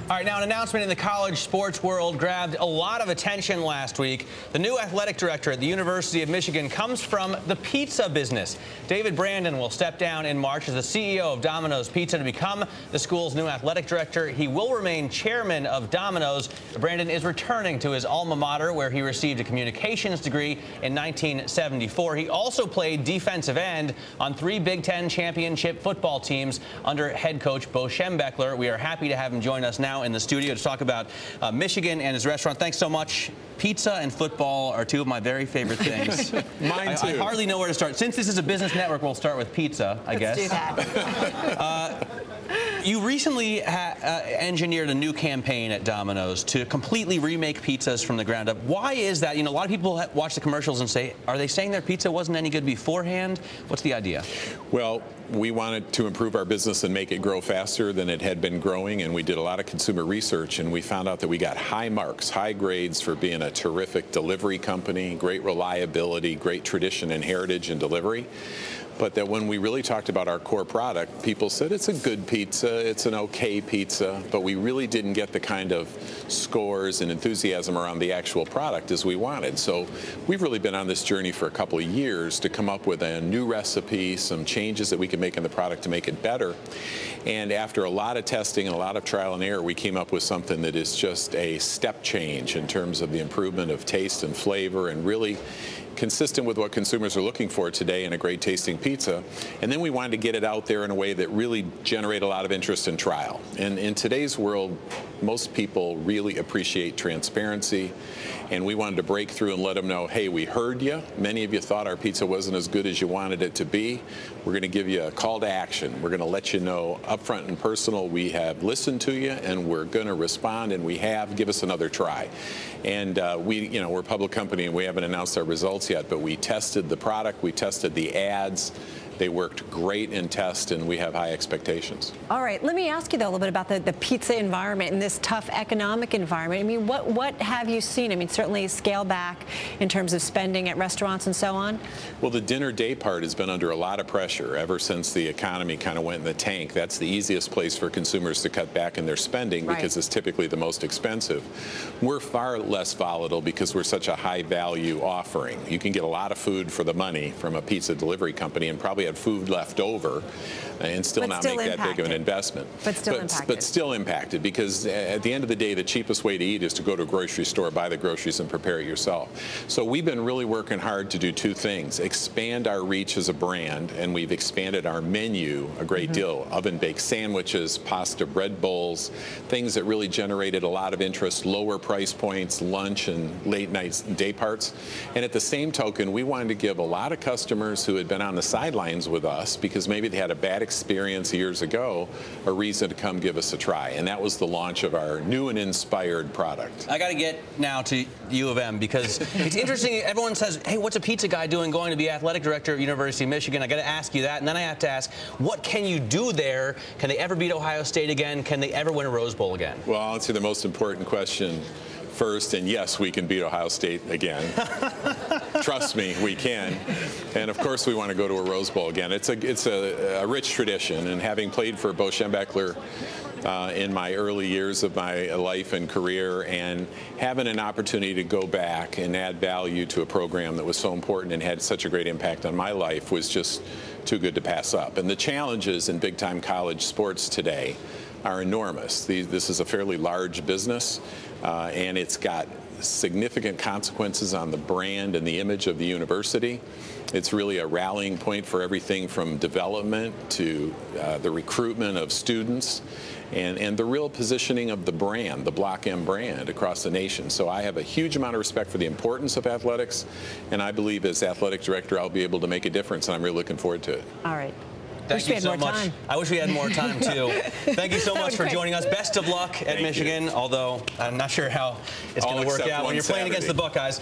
All right, now an announcement in the college sports world grabbed a lot of attention last week. The new athletic director at the University of Michigan comes from the pizza business. David Brandon will step down in March as the CEO of Domino's Pizza to become the school's new athletic director. He will remain chairman of Domino's. Brandon is returning to his alma mater, where he received a communications degree in 1974. He also played defensive end on 3 Big Ten championship football teams under head coach Bo Schembechler. We are happy to have him join us now in the studio to talk about Michigan and his restaurant. Thanks so much. Pizza and football are 2 of my very favorite things. Mine too. I hardly know where to start. Since this is a business network, we'll start with pizza, I guess. Let's do that. You recently engineered a new campaign at Domino's to completely remake pizzas from the ground up. Why is that? You know, a lot of people watch the commercials and say, are they saying their pizza wasn't any good beforehand? What's the idea? Well, we wanted to improve our business and make it grow faster than it had been growing, and we did a lot of consumer research, and we found out that we got high marks, high grades for being a terrific delivery company, great reliability, great tradition and heritage in delivery. But that when we really talked about our core product, people said it's a good pizza, it's an okay pizza, but we really didn't get the kind of scores and enthusiasm around the actual product as we wanted. So we've really been on this journey for a couple of years to come up with a new recipe, some changes that we can make in the product to make it better. And after a lot of testing and a lot of trial and error, we came up with something that is just a step change in terms of the improvement of taste and flavor, and really consistent with what consumers are looking for today in a great tasting pizza. And then we wanted to get it out there in a way that really generate a lot of interest and trial. And in today's world, most people really appreciate transparency, and we wanted to break through and let them know, hey, we heard you. Many of you thought our pizza wasn't as good as you wanted it to be. We're going to give you a call to action. We're going to let you know upfront and personal we have listened to you, and we're going to respond, and we have. Give us another try. And we're a public company, and we haven't announced our results yet, but we tested the product, we tested the ads. They worked great in test, and we have high expectations. All right, let me ask you, though, a little bit about the pizza environment in this tough economic environment. I mean, what have you seen? I mean, certainly scale back in terms of spending at restaurants and so on. Well, the dinner day part has been under a lot of pressure ever since the economy kind of went in the tank. That's the easiest place for consumers to cut back in their spending, right, because it's typically the most expensive. We're far less volatile because we're such a high value offering. You can get a lot of food for the money from a pizza delivery company and probably have food left over and still not make that big of an investment. But still impacted, because at the end of the day, the cheapest way to eat is to go to a grocery store, buy the groceries, and prepare it yourself. So we've been really working hard to do 2 things: expand our reach as a brand, and we've expanded our menu a great deal. Oven-baked sandwiches, pasta bread bowls, things that really generated a lot of interest, lower price points, lunch and late nights and day parts. And at the same token, we wanted to give a lot of customers who had been on the sidelines with us because maybe they had a bad experience years ago a reason to come give us a try. And that was the launch of our new and inspired product. I got to get now to U of M, because it's interesting. Everyone says, hey, what's a pizza guy doing going to be athletic director at University of Michigan? I got to ask you that, and then I have to ask, what can you do there? Can they ever beat Ohio State again? Can they ever win a Rose Bowl again? Well, I'll answer the most important question first, and yes, we can beat Ohio State again. Trust me, we can. And of course, we want to go to a Rose Bowl again. It's a rich tradition, and having played for Bo Schembechler in my early years of my life and career, and having an opportunity to go back and add value to a program that was so important and had such a great impact on my life was just too good to pass up. And the challenges in big-time college sports today are enormous. This is a fairly large business, and it's got significant consequences on the brand and the image of the university. It's really a rallying point for everything from development to the recruitment of students and the real positioning of the brand, the Block M brand, across the nation. So I have a huge amount of respect for the importance of athletics, and I believe as athletic director I'll be able to make a difference, and I'm really looking forward to it. All right. Thank you so much. I wish we had more time, too. Thank you so much for joining us. Best of luck at Michigan, although I'm not sure how it's going to work out when you're playing against the Buckeyes.